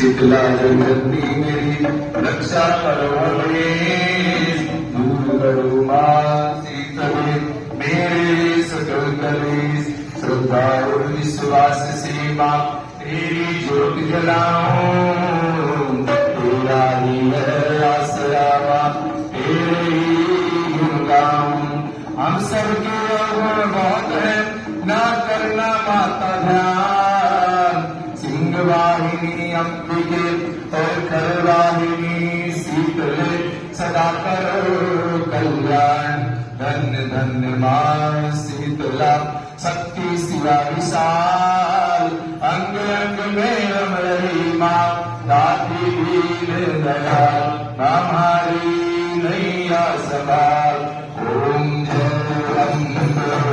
शीतला जगन्नी मेरी रक्षा करो हमें, दूर करो माँ शीतले मेरे सकल कलेश। श्रद्धा और विश्वास से माँ तेरी ज्योत जलाऊं, तेरा ही है आसरा माँ तेरे ही गुण गाऊं। हम सबके अवगुण बहुत है ना करना माता ध्यान, सिंह वाहिनी अंबिके और खरवाहिनी शीतले सदा करो कल्याण। धन्य धन्य माँ शीतला शक्ति शिवा विशाल, अंग अंग में रम रही माँ दाती दीन दयाल। हमारी नैया सवाल ओम जय अम्ब